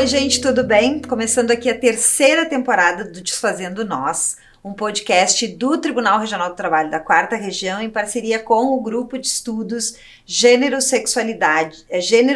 Oi, gente, tudo bem? Começando aqui a terceira temporada do Desfazendo Nós, um podcast do Tribunal Regional do Trabalho da 4ª Região em parceria com o Grupo de Estudos Gênero,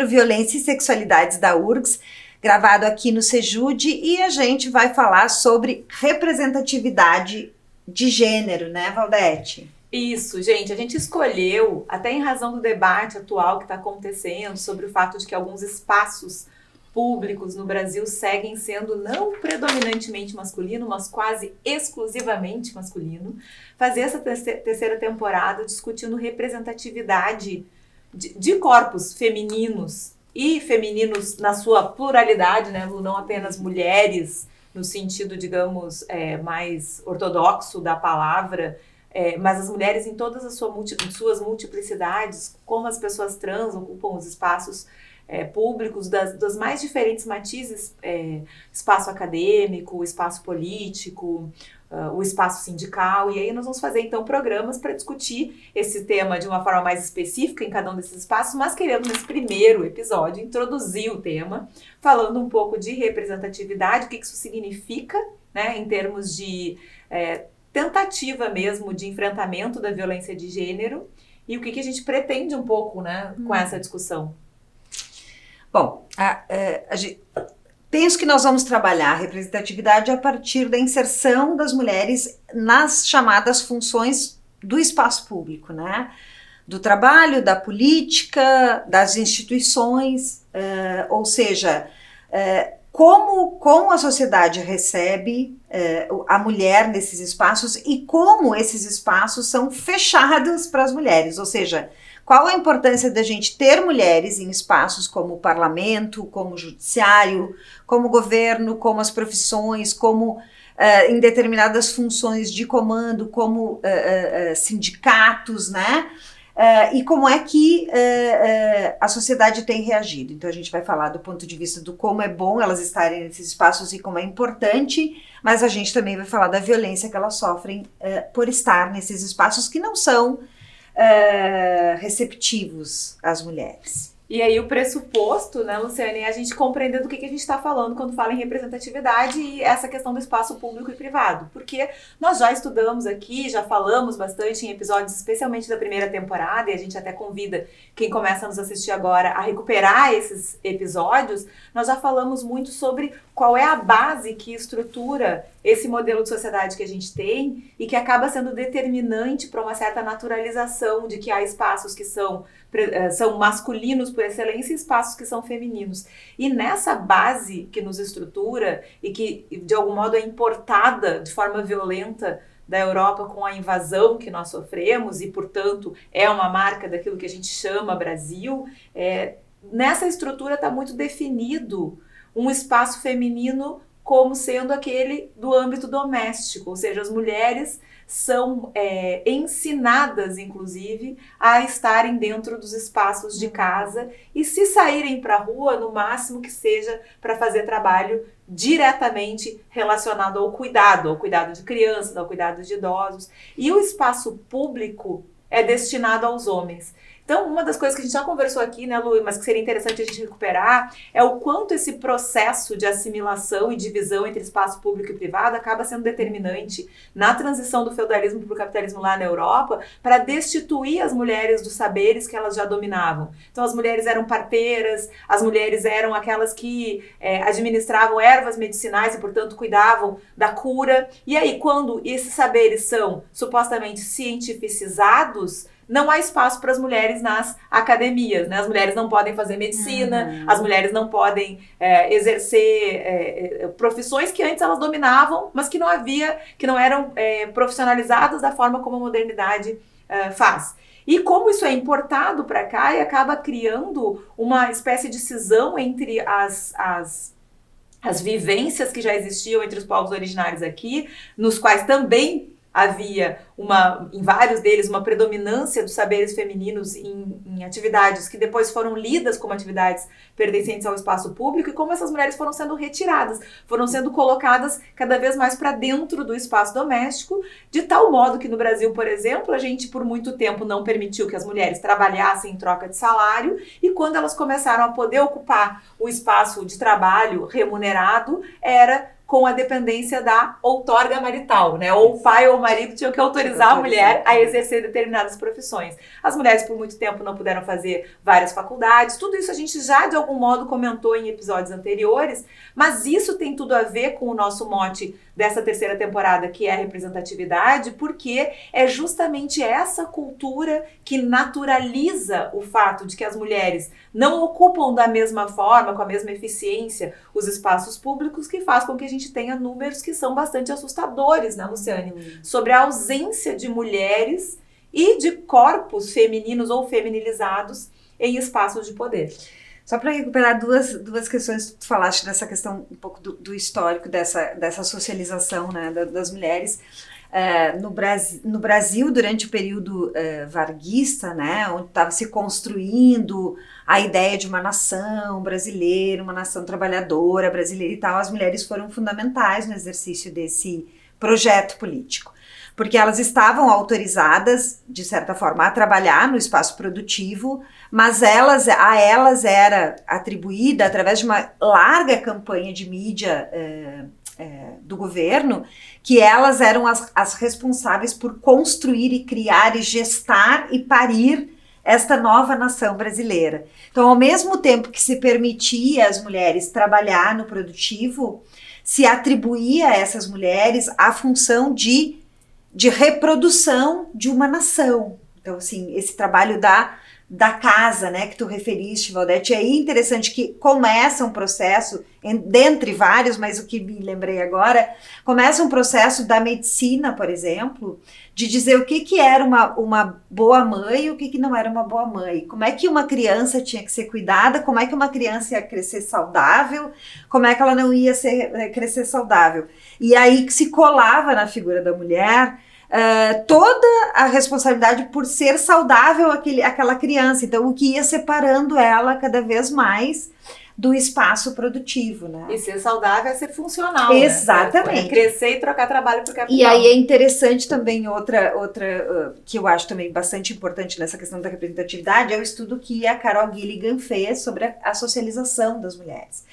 Violência e Sexualidades da URGS, gravado aqui no Sejude, e a gente vai falar sobre representatividade de gênero, né, Valdete? Isso, gente, a gente escolheu, até em razão do debate atual que está acontecendo sobre o fato de que alguns espaços públicos no Brasil seguem sendo não predominantemente masculino, mas quase exclusivamente masculino, fazer essa terceira temporada discutindo representatividade de corpos femininos e femininos na sua pluralidade, né, não apenas mulheres, no sentido, digamos, mais ortodoxo da palavra, mas as mulheres em todas as suas multiplicidades, como as pessoas trans ocupam os espaços públicos das mais diferentes matizes, espaço acadêmico, espaço político, o espaço sindical, e aí nós vamos fazer então programas para discutir esse tema de uma forma mais específica em cada um desses espaços, mas queremos nesse primeiro episódio introduzir o tema, falando um pouco de representatividade, o que isso significa, né, em termos de tentativa mesmo de enfrentamento da violência de gênero e o que a gente pretende um pouco, né, com essa discussão. Bom, penso que nós vamos trabalhar a representatividade a partir da inserção das mulheres nas chamadas funções do espaço público, né? Do trabalho, da política, das instituições, ou seja, como a sociedade recebe a mulher nesses espaços e como esses espaços são fechados para as mulheres, ou seja, qual a importância da gente ter mulheres em espaços como o parlamento, como o judiciário, como o governo, como as profissões, como em determinadas funções de comando, como sindicatos, né? E como é que a sociedade tem reagido. Então a gente vai falar do ponto de vista do como é bom elas estarem nesses espaços e como é importante, mas a gente também vai falar da violência que elas sofrem por estar nesses espaços que não são receptivos às mulheres. E aí o pressuposto, né, Luciane, é a gente compreender do que a gente está falando quando fala em representatividade e essa questão do espaço público e privado. Porque nós já estudamos aqui, já falamos bastante em episódios, especialmente da primeira temporada, e a gente até convida quem começa a nos assistir agora a recuperar esses episódios. Nós já falamos muito sobre qual é a base que estrutura esse modelo de sociedade que a gente tem e que acaba sendo determinante para uma certa naturalização de que há espaços que são masculinos por excelência e espaços que são femininos. E nessa base que nos estrutura e que, de algum modo, é importada de forma violenta da Europa com a invasão que nós sofremos e, portanto, é uma marca daquilo que a gente chama Brasil, nessa estrutura está muito definido um espaço feminino como sendo aquele do âmbito doméstico, ou seja, as mulheres são ensinadas, inclusive, a estarem dentro dos espaços de casa e se saírem para a rua, no máximo que seja para fazer trabalho diretamente relacionado ao cuidado de crianças, ao cuidado de idosos. E o espaço público é destinado aos homens. Então, uma das coisas que a gente já conversou aqui, né, Lu, mas que seria interessante a gente recuperar, é o quanto esse processo de assimilação e divisão entre espaço público e privado acaba sendo determinante na transição do feudalismo para o capitalismo lá na Europa, para destituir as mulheres dos saberes que elas já dominavam. Então, as mulheres eram parteiras, as mulheres eram aquelas que administravam ervas medicinais e, portanto, cuidavam da cura. E aí, quando esses saberes são supostamente cientificizados, não há espaço para as mulheres nas academias, né? As mulheres não podem fazer medicina, as mulheres não podem exercer profissões que antes elas dominavam, mas que não eram profissionalizadas da forma como a modernidade faz. E como isso é importado para cá e acaba criando uma espécie de cisão entre as vivências que já existiam entre os povos originários aqui, nos quais também havia em vários deles, uma predominância dos saberes femininos em atividades que depois foram lidas como atividades pertencentes ao espaço público, e como essas mulheres foram sendo retiradas, foram sendo colocadas cada vez mais para dentro do espaço doméstico, de tal modo que no Brasil, por exemplo, a gente por muito tempo não permitiu que as mulheres trabalhassem em troca de salário, e quando elas começaram a poder ocupar o espaço de trabalho remunerado, era com a dependência da outorga marital, né? Ou o pai ou o marido tinham que autorizar a mulher a exercer determinadas profissões. As mulheres por muito tempo não puderam fazer várias faculdades, tudo isso a gente já de algum modo comentou em episódios anteriores, mas isso tem tudo a ver com o nosso mote dessa terceira temporada, que é a representatividade, porque é justamente essa cultura que naturaliza o fato de que as mulheres não ocupam da mesma forma, com a mesma eficiência, os espaços públicos, que faz com que a gente tenha números que são bastante assustadores, né, Luciane? Sobre a ausência de mulheres e de corpos femininos ou feminilizados em espaços de poder. Só para recuperar duas questões que tu falaste dessa questão um pouco do histórico dessa socialização, né, das mulheres. No Brasil, durante o período varguista, né, onde estava se construindo a ideia de uma nação brasileira, uma nação trabalhadora brasileira e tal, as mulheres foram fundamentais no exercício desse projeto político, porque elas estavam autorizadas, de certa forma, a trabalhar no espaço produtivo, mas a elas era atribuída, através de uma larga campanha de mídia do governo, que elas eram as responsáveis por construir e criar e gestar e parir esta nova nação brasileira. Então, ao mesmo tempo que se permitia às mulheres trabalhar no produtivo, se atribuía a essas mulheres a função de reprodução de uma nação. Então, assim, esse trabalho da casa, né, que tu referiste, Valdete, é interessante que começa um processo, dentre vários, mas o que me lembrei agora, começa um processo da medicina, por exemplo, de dizer o que era uma boa mãe e o que não era uma boa mãe, como é que uma criança tinha que ser cuidada, como é que uma criança ia crescer saudável, como é que ela não ia crescer saudável. E aí que se colava na figura da mulher toda a responsabilidade por ser saudável aquela criança, então o que ia separando ela cada vez mais do espaço produtivo, né? E ser saudável é ser funcional, exatamente, né? Crescer e trocar trabalho por capital. E aí é interessante também outra que eu acho também bastante importante nessa questão da representatividade, é o estudo que a Carol Gilligan fez sobre a socialização das mulheres.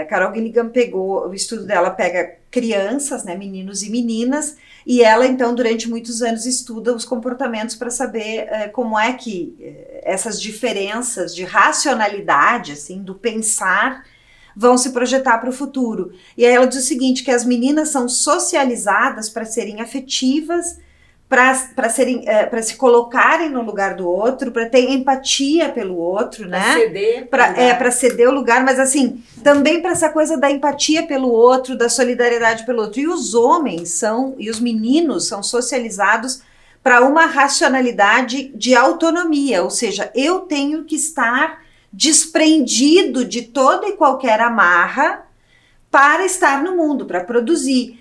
Carol Gilligan o estudo dela pega crianças, né, meninos e meninas, e ela então durante muitos anos estuda os comportamentos para saber como é que essas diferenças de racionalidade, assim, do pensar, vão se projetar para o futuro. E aí ela diz o seguinte, que as meninas são socializadas para serem afetivas, para se colocarem no lugar do outro, para ter empatia pelo outro, né? Para ceder o lugar, mas assim, também para essa coisa da empatia pelo outro, da solidariedade pelo outro. E os homens e os meninos são socializados para uma racionalidade de autonomia, ou seja, eu tenho que estar desprendido de toda e qualquer amarra para estar no mundo, para produzir.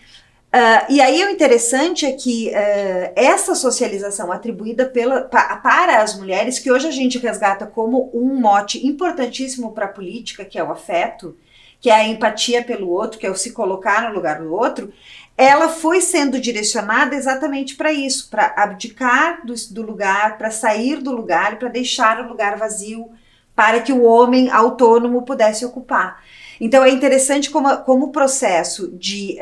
E aí o interessante é que essa socialização atribuída para as mulheres, que hoje a gente resgata como um mote importantíssimo para a política, que é o afeto, que é a empatia pelo outro, que é o se colocar no lugar do outro, ela foi sendo direcionada exatamente para isso, para abdicar do lugar, para sair do lugar e para deixar o lugar vazio para que o homem autônomo pudesse ocupar. Então é interessante como o processo de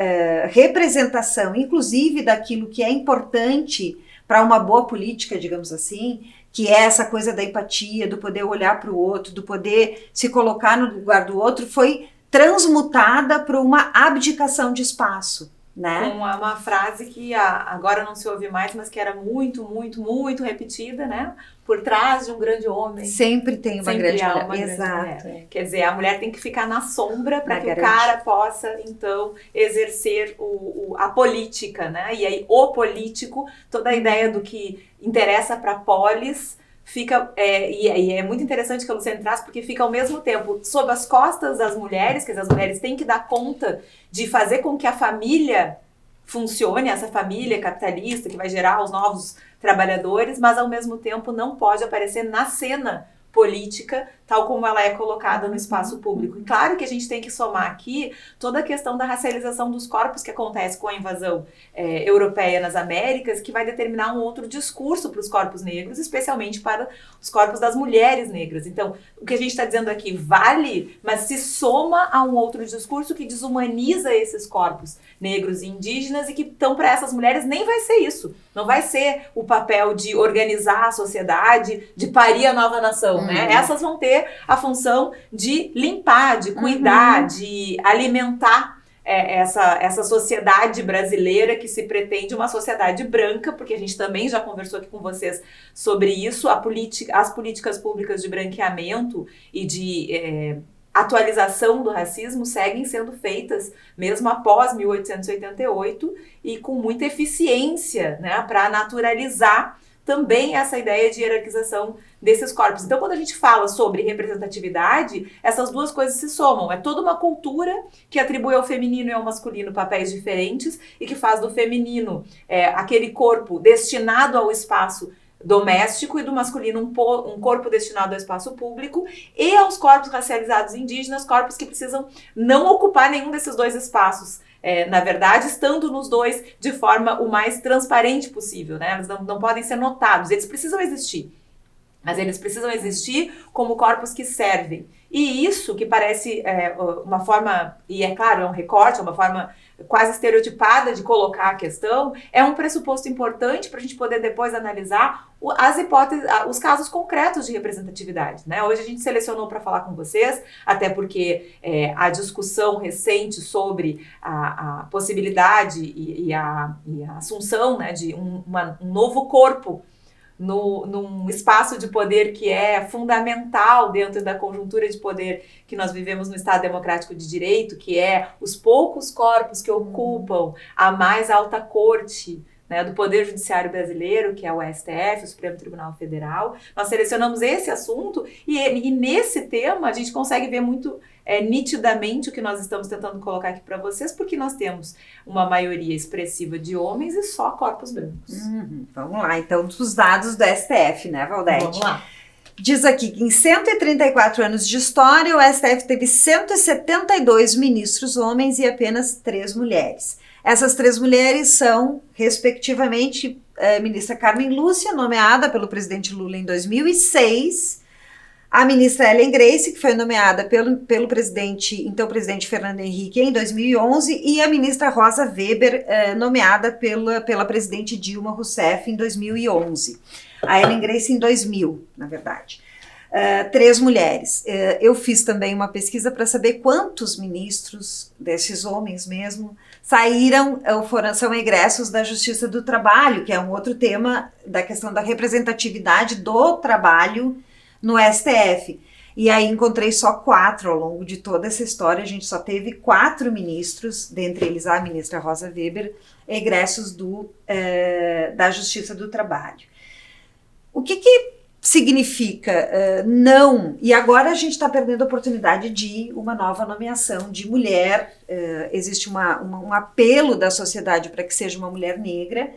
representação, inclusive daquilo que é importante para uma boa política, digamos assim, que é essa coisa da empatia, do poder olhar para o outro, do poder se colocar no lugar do outro, foi transmutada para uma abdicação de espaço, né? Com uma frase que agora não se ouve mais, mas que era muito, muito, muito repetida, né? Por trás de um grande homem sempre tem uma grande mulher. Exato. Quer dizer, a mulher tem que ficar na sombra para que o cara possa, então, exercer a política, né? E aí, o político, toda a ideia do que interessa para a polis, fica, e é muito interessante que a Luciane traz, porque fica ao mesmo tempo sob as costas das mulheres, que as mulheres têm que dar conta de fazer com que a família funcione, essa família capitalista que vai gerar os novos trabalhadores, mas ao mesmo tempo não pode aparecer na cena política, tal como ela é colocada no espaço público. E claro que a gente tem que somar aqui toda a questão da racialização dos corpos que acontece com a invasão europeia nas Américas, que vai determinar um outro discurso para os corpos negros, especialmente para os corpos das mulheres negras. Então, o que a gente está dizendo aqui vale, mas se soma a um outro discurso que desumaniza esses corpos negros e indígenas, e que, então, para essas mulheres nem vai ser isso. Não vai ser o papel de organizar a sociedade, de parir a nova nação, né? Essas vão ter a função de limpar, de cuidar, de alimentar essa sociedade brasileira que se pretende uma sociedade branca, porque a gente também já conversou aqui com vocês sobre isso, as políticas públicas de branqueamento e de atualização do racismo seguem sendo feitas mesmo após 1888 e com muita eficiência, né, para naturalizar também essa ideia de hierarquização desses corpos. Então, quando a gente fala sobre representatividade, essas duas coisas se somam. É toda uma cultura que atribui ao feminino e ao masculino papéis diferentes e que faz do feminino aquele corpo destinado ao espaço doméstico e do masculino um corpo destinado ao espaço público, e aos corpos racializados indígenas, corpos que precisam não ocupar nenhum desses dois espaços. Na verdade, estando nos dois de forma o mais transparente possível, né? Eles não podem ser notados, eles precisam existir. Mas eles precisam existir como corpos que servem. E isso, que parece uma forma, e é claro, é um recorte, é uma forma quase estereotipada de colocar a questão, é um pressuposto importante para a gente poder depois analisar as hipóteses, os casos concretos de representatividade, né? Hoje a gente selecionou para falar com vocês, até porque a discussão recente sobre a possibilidade e a assunção, né, de um novo corpo num espaço de poder que é fundamental dentro da conjuntura de poder que nós vivemos no Estado Democrático de Direito, que é os poucos corpos que ocupam a mais alta corte, né, do Poder Judiciário brasileiro, que é o STF, o Supremo Tribunal Federal. Nós selecionamos esse assunto e nesse tema a gente consegue ver muito nitidamente o que nós estamos tentando colocar aqui para vocês, porque nós temos uma maioria expressiva de homens e só corpos brancos. Vamos lá, então, os dados do STF, né, Valdete? Vamos lá. Diz aqui que em 134 anos de história, o STF teve 172 ministros homens e apenas 3 mulheres. Essas 3 mulheres são, respectivamente, a ministra Carmen Lúcia, nomeada pelo presidente Lula em 2006, a ministra Ellen Grace, que foi nomeada pelo presidente, então presidente Fernando Henrique, em 2011, e a ministra Rosa Weber, nomeada pela presidente Dilma Rousseff em 2011. A Ellen Grace em 2000, na verdade. 3 mulheres. Eu fiz também uma pesquisa para saber quantos ministros, desses homens mesmo, saíram ou são egressos da Justiça do Trabalho, que é um outro tema da questão da representatividade do trabalho no STF. E aí encontrei só 4 ao longo de toda essa história. A gente só teve 4 ministros, dentre eles a ministra Rosa Weber, egressos da Justiça do Trabalho. O que significa não? E agora a gente está perdendo a oportunidade de uma nova nomeação de mulher. Existe um apelo da sociedade para que seja uma mulher negra,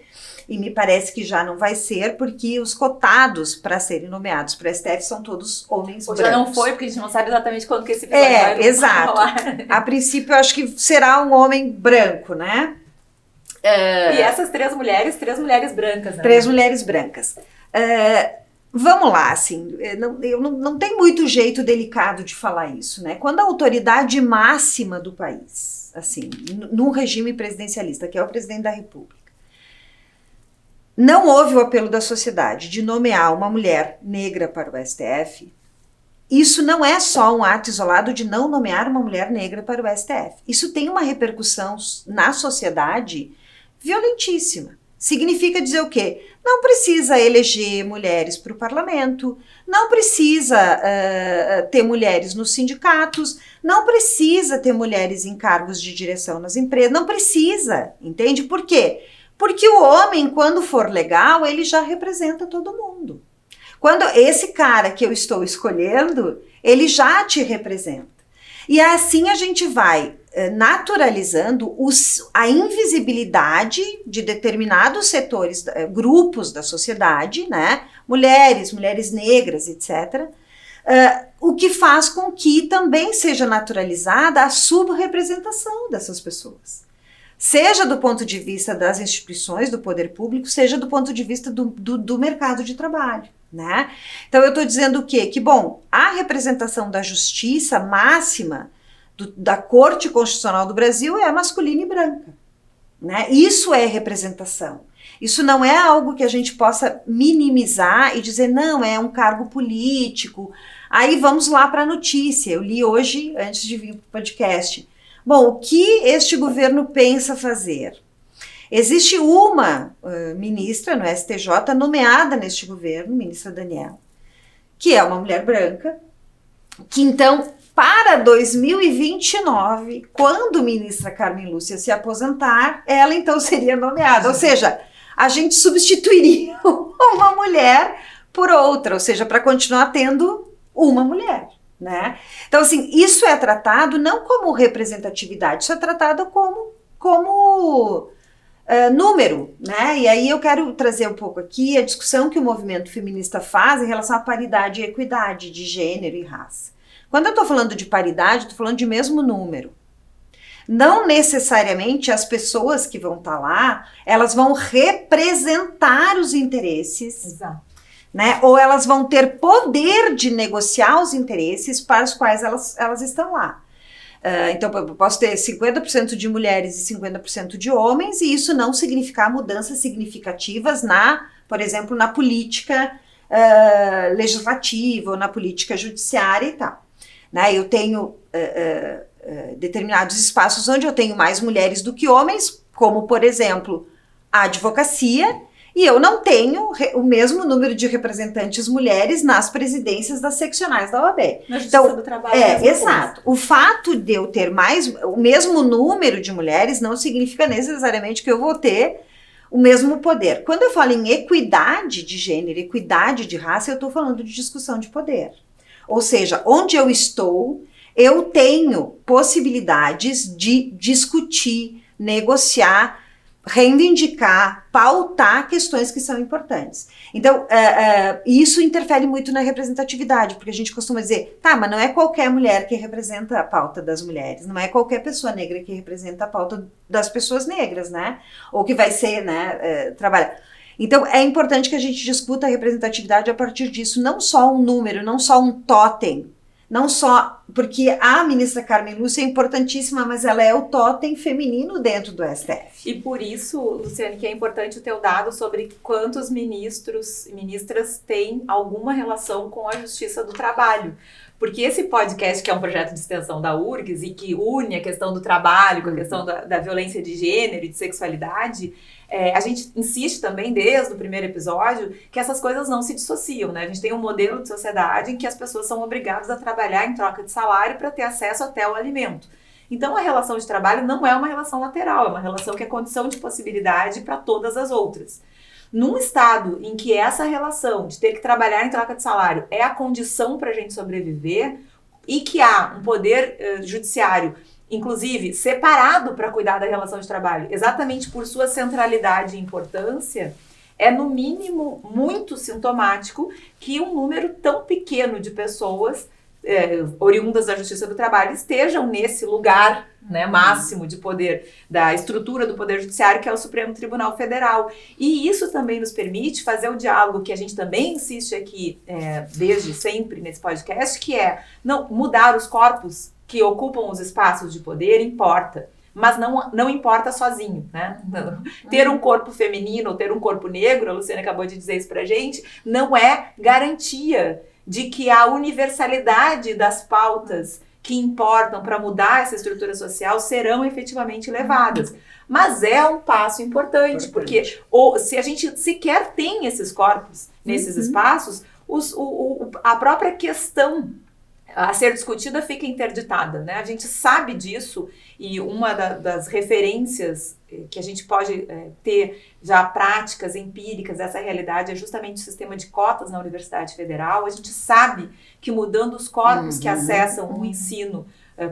e me parece que já não vai ser, porque os cotados para serem nomeados para a STF são todos homens brancos. Já não foi, porque a gente não sabe exatamente quando que esse episódio vai exato. rolar. A princípio, eu acho que será um homem branco, né? E essas 3 mulheres brancas, né? 3 mulheres brancas. Vamos lá, assim, não tem muito jeito delicado de falar isso, né? Quando a autoridade máxima do país, assim, num regime presidencialista, que é o presidente da República, não houve o apelo da sociedade de nomear uma mulher negra para o STF, isso não é só um ato isolado de não nomear uma mulher negra para o STF. Isso tem uma repercussão na sociedade violentíssima. Significa dizer o quê? Não precisa eleger mulheres para o parlamento, não precisa ter mulheres nos sindicatos, não precisa ter mulheres em cargos de direção nas empresas, não precisa, entende? Por quê? Porque o homem, quando for legal, ele já representa todo mundo. Quando esse cara que eu estou escolhendo, ele já te representa. E assim a gente vai naturalizando a invisibilidade de determinados setores, grupos da sociedade, né? Mulheres negras, etc., o que faz com que também seja naturalizada a subrepresentação dessas pessoas. Seja do ponto de vista das instituições, do poder público, seja do ponto de vista do mercado de trabalho, né? Então eu estou dizendo o quê? Que, bom, a representação da justiça máxima da Corte Constitucional do Brasil é masculina e branca, né? Isso é representação. Isso não é algo que a gente possa minimizar e dizer, não, é um cargo político. Aí vamos lá para a notícia. Eu li hoje, antes de vir para o podcast. Bom, o que este governo pensa fazer? Existe uma ministra no STJ nomeada neste governo, ministra Daniela, que é uma mulher branca, que então, para 2029, quando a ministra Carmen Lúcia se aposentar, ela então seria nomeada. Ou seja, a gente substituiria uma mulher por outra, ou seja, para continuar tendo uma mulher, né? Então, assim, isso é tratado não como representatividade, isso é tratado como número, né? E aí eu quero trazer um pouco aqui a discussão que o movimento feminista faz em relação à paridade e equidade de gênero e raça. Quando eu estou falando de paridade, estou falando de mesmo número. Não necessariamente as pessoas que vão estar lá, elas vão representar os interesses. Exato. Né? Ou elas vão ter poder de negociar os interesses para os quais elas estão lá. Então, eu posso ter 50% de mulheres e 50% de homens, e isso não significar mudanças significativas por exemplo, na política legislativa ou na política judiciária e tal. Né? Eu tenho determinados espaços onde eu tenho mais mulheres do que homens, como, por exemplo, a advocacia, e eu não tenho o mesmo número de representantes mulheres nas presidências das seccionais da OAB. Na Justiça do Trabalho. Exato. O fato de eu ter o mesmo número de mulheres não significa necessariamente que eu vou ter o mesmo poder. Quando eu falo em equidade de gênero, equidade de raça, eu estou falando de discussão de poder. Ou seja, onde eu estou, eu tenho possibilidades de discutir, negociar, reivindicar, pautar questões que são importantes. Então, isso interfere muito na representatividade, porque a gente costuma dizer, tá, mas não é qualquer mulher que representa a pauta das mulheres, não é qualquer pessoa negra que representa a pauta das pessoas negras, né? Ou que vai ser, né, trabalhar. Então, é importante que a gente discuta a representatividade a partir disso, não só um número, não só um totem, não só, porque a ministra Carmen Lúcia é importantíssima, mas ela é o totem feminino dentro do STF. E por isso, Luciane, que é importante o teu dado sobre quantos ministros e ministras têm alguma relação com a Justiça do Trabalho. Porque esse podcast, que é um projeto de extensão da URGS e que une a questão do trabalho com a questão da violência de gênero e de sexualidade, a gente insiste também, desde o primeiro episódio, que essas coisas não se dissociam, né? A gente tem um modelo de sociedade em que as pessoas são obrigadas a trabalhar em troca de salário para ter acesso até o alimento. Então, a relação de trabalho não é uma relação lateral, é uma relação que é condição de possibilidade para todas as outras. Num estado em que essa relação de ter que trabalhar em troca de salário é a condição para a gente sobreviver e que há um poder judiciário, inclusive, separado para cuidar da relação de trabalho, exatamente por sua centralidade e importância, é, no mínimo, muito sintomático que um número tão pequeno de pessoas oriundas da Justiça do Trabalho estejam nesse lugar, né, máximo de poder, da estrutura do Poder Judiciário, que é o Supremo Tribunal Federal. E isso também nos permite fazer o diálogo que a gente também insiste aqui desde sempre nesse podcast, que é não mudar os corpos que ocupam os espaços de poder importa, mas não importa sozinho, né? Ter um corpo feminino ou ter um corpo negro, a Luciana acabou de dizer isso pra gente, não é garantia de que a universalidade das pautas que importam para mudar essa estrutura social serão efetivamente levadas. Mas é um passo importante, porque se a gente sequer tem esses corpos nesses espaços, a própria questão a ser discutida fica interditada, né? A gente sabe disso e uma das referências que a gente pode ter já práticas empíricas dessa realidade é justamente o sistema de cotas na Universidade Federal. A gente sabe que mudando os corpos que acessam o ensino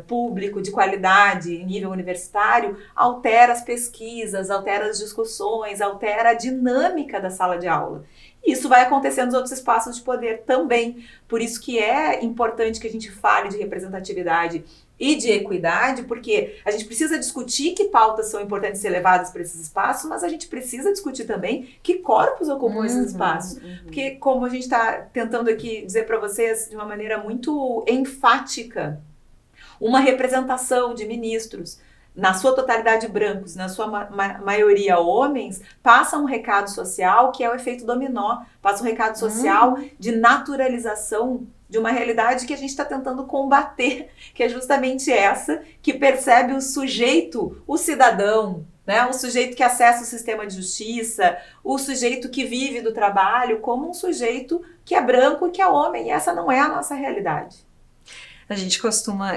público, de qualidade, em nível universitário, altera as pesquisas, altera as discussões, altera a dinâmica da sala de aula. Isso vai acontecer nos outros espaços de poder também. Por isso que é importante que a gente fale de representatividade e de equidade, porque a gente precisa discutir que pautas são importantes ser levadas para esses espaços, mas a gente precisa discutir também que corpos ocupam esses espaços. Porque, como a gente está tentando aqui dizer para vocês de uma maneira muito enfática, uma representação de ministros, na sua totalidade brancos, na sua maioria homens, passa um recado social que é o efeito dominó, passa um recado social de naturalização de uma realidade que a gente está tentando combater, que é justamente essa, que percebe o sujeito, o cidadão, né? O sujeito que acessa o sistema de justiça, o sujeito que vive do trabalho como um sujeito que é branco e que é homem, e essa não é a nossa realidade. A gente costuma,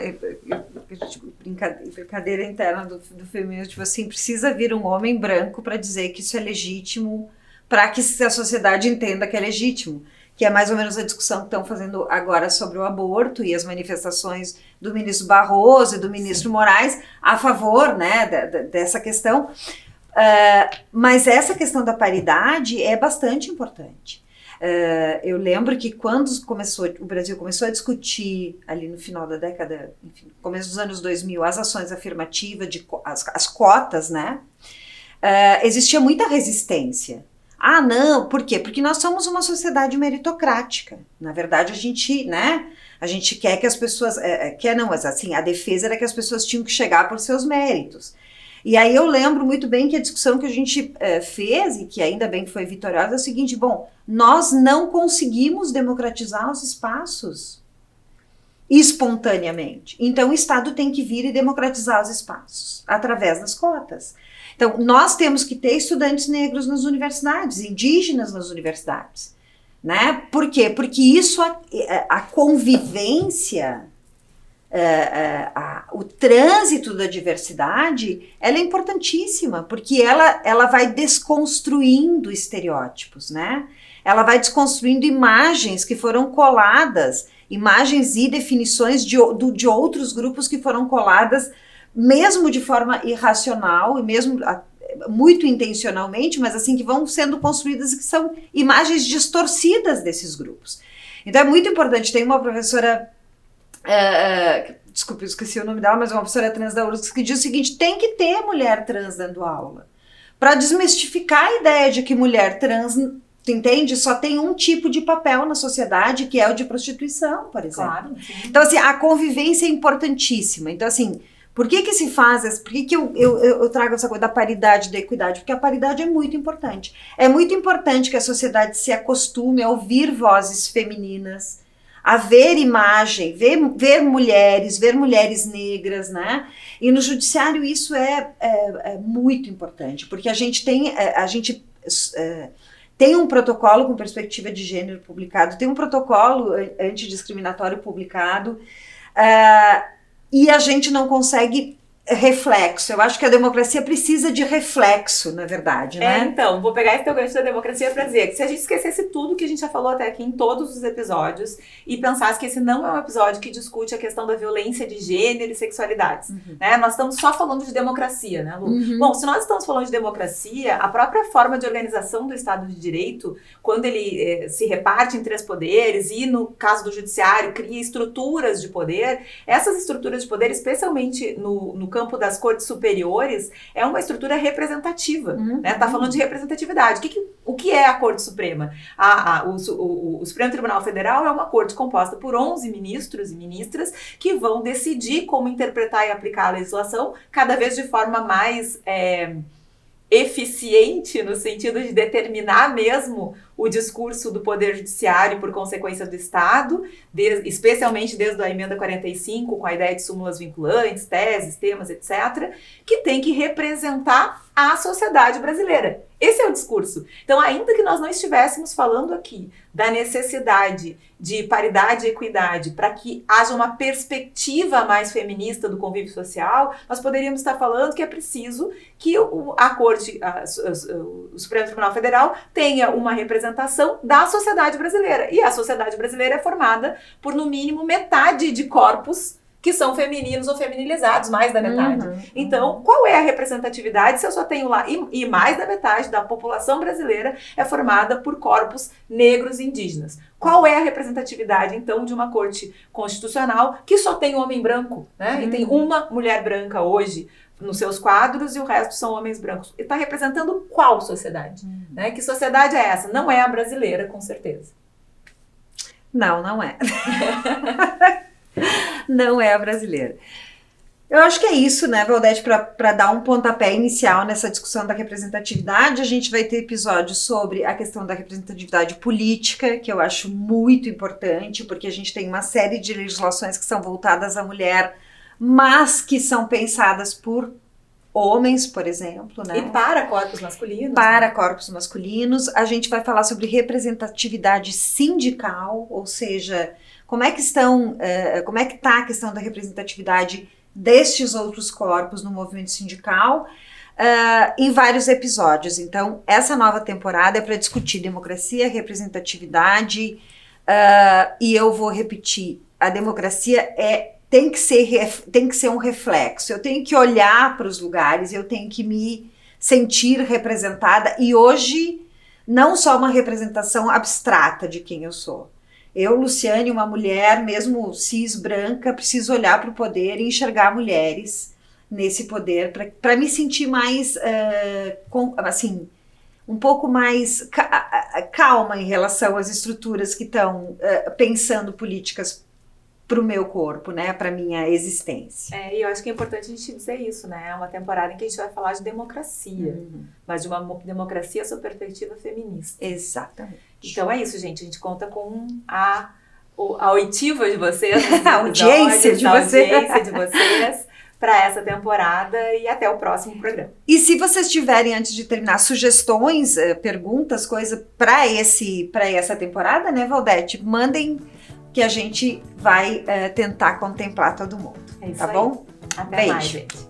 brincadeira interna do feminismo, tipo assim, precisa vir um homem branco para dizer que isso é legítimo, para que a sociedade entenda que é legítimo, que é mais ou menos a discussão que estão fazendo agora sobre o aborto e as manifestações do ministro Barroso e do ministro Moraes a favor, né, dessa questão. Mas essa questão da paridade é bastante importante. Eu lembro que quando o Brasil começou a discutir ali no final da década, enfim, começo dos anos 2000, as ações afirmativas, as cotas, né? Existia muita resistência. Ah, não, por quê? Porque nós somos uma sociedade meritocrática. Na verdade, a gente quer que as pessoas, mas assim, a defesa era que as pessoas tinham que chegar por seus méritos. E aí eu lembro muito bem que a discussão que a gente fez, e que ainda bem que foi vitoriosa, é o seguinte: bom, nós não conseguimos democratizar os espaços espontaneamente. Então o Estado tem que vir e democratizar os espaços através das cotas. Então nós temos que ter estudantes negros nas universidades, indígenas nas universidades, né? Por quê? Porque isso, a convivência, o trânsito da diversidade, ela é importantíssima, porque ela vai desconstruindo estereótipos, né? Ela vai desconstruindo imagens que foram coladas, imagens e definições de outros grupos que foram coladas, mesmo de forma irracional e mesmo muito intencionalmente, mas assim, que vão sendo construídas, que são imagens distorcidas desses grupos. Então é muito importante. Tem uma professora, desculpe, eu esqueci o nome dela, mas uma professora trans da URSS, que diz o seguinte: tem que ter mulher trans dando aula, para desmistificar a ideia de que mulher trans, tu entende, só tem um tipo de papel na sociedade, que é o de prostituição, por exemplo. Claro, então assim, a convivência é importantíssima. Então assim, por que se faz, por que eu trago essa coisa da paridade, da equidade? Porque a paridade é muito importante. É muito importante que a sociedade se acostume a ouvir vozes femininas, a ver imagem, ver mulheres negras, né? E no judiciário isso é muito importante, porque a gente tem um protocolo com perspectiva de gênero publicado, tem um protocolo antidiscriminatório publicado, e a gente não consegue reflexo. Eu acho que a democracia precisa de reflexo, na verdade, né? Então, vou pegar esse teu gancho da democracia para dizer que se a gente esquecesse tudo que a gente já falou até aqui em todos os episódios e pensasse que esse não é um episódio que discute a questão da violência de gênero e sexualidades, né? Nós estamos só falando de democracia, né, Lu? Bom, se nós estamos falando de democracia, a própria forma de organização do Estado de Direito, quando ele se reparte em 3 poderes e, no caso do judiciário, cria estruturas de poder, essas estruturas de poder, especialmente no campo das cortes superiores, é uma estrutura representativa, né? Tá falando de representatividade. O que é a Corte Suprema? O Supremo Tribunal Federal é uma corte composta por 11 ministros e ministras que vão decidir como interpretar e aplicar a legislação, cada vez de forma mais eficiente, no sentido de determinar mesmo o discurso do Poder Judiciário e, por consequência, do Estado, especialmente desde a Emenda 45, com a ideia de súmulas vinculantes, teses, temas, etc., que tem que representar a sociedade brasileira. Esse é o discurso. Então, ainda que nós não estivéssemos falando aqui da necessidade de paridade e equidade para que haja uma perspectiva mais feminista do convívio social, nós poderíamos estar falando que é preciso que a Corte, o Supremo Tribunal Federal, tenha uma representação da sociedade brasileira. E a sociedade brasileira é formada por, no mínimo, metade de corpos que são femininos ou feminilizados, mais da metade. Então, qual é a representatividade se eu só tenho lá, e mais da metade da população brasileira é formada por corpos negros e indígenas. Qual é a representatividade, então, de uma corte constitucional que só tem homem branco, né? E tem uma mulher branca hoje nos seus quadros e o resto são homens brancos. E está representando qual sociedade? Né? Que sociedade é essa? Não é a brasileira, com certeza. Não, não é. Não é a brasileira. Eu acho que é isso, né, Valdete, para dar um pontapé inicial nessa discussão da representatividade. A gente vai ter episódios sobre a questão da representatividade política, que eu acho muito importante, porque a gente tem uma série de legislações que são voltadas à mulher, mas que são pensadas por homens, por exemplo, né? E para corpos masculinos. Para corpos masculinos. A gente vai falar sobre representatividade sindical, ou seja, como é que está a questão da representatividade destes outros corpos no movimento sindical, em vários episódios. Então, essa nova temporada é para discutir democracia, representatividade, e eu vou repetir, a democracia tem que ser um reflexo, eu tenho que olhar para os lugares, eu tenho que me sentir representada, e hoje não só uma representação abstrata de quem eu sou. Eu, Luciane, uma mulher, mesmo cis, branca, preciso olhar para o poder e enxergar mulheres nesse poder para me sentir mais, assim, um pouco mais calma em relação às estruturas que estão pensando políticas para o meu corpo, né, para minha existência. E eu acho que é importante a gente dizer isso, né? É uma temporada em que a gente vai falar de democracia, mas de uma democracia sob perspectiva feminista. Exatamente. Então é isso, gente. A gente conta com a oitiva de vocês, a audiência de vocês para essa temporada e até o próximo programa. E se vocês tiverem, antes de terminar, sugestões, perguntas, coisa para essa temporada, né, Valdete, mandem que a gente vai tentar contemplar todo mundo. É isso tá aí. bom? Até Beijo. mais, gente.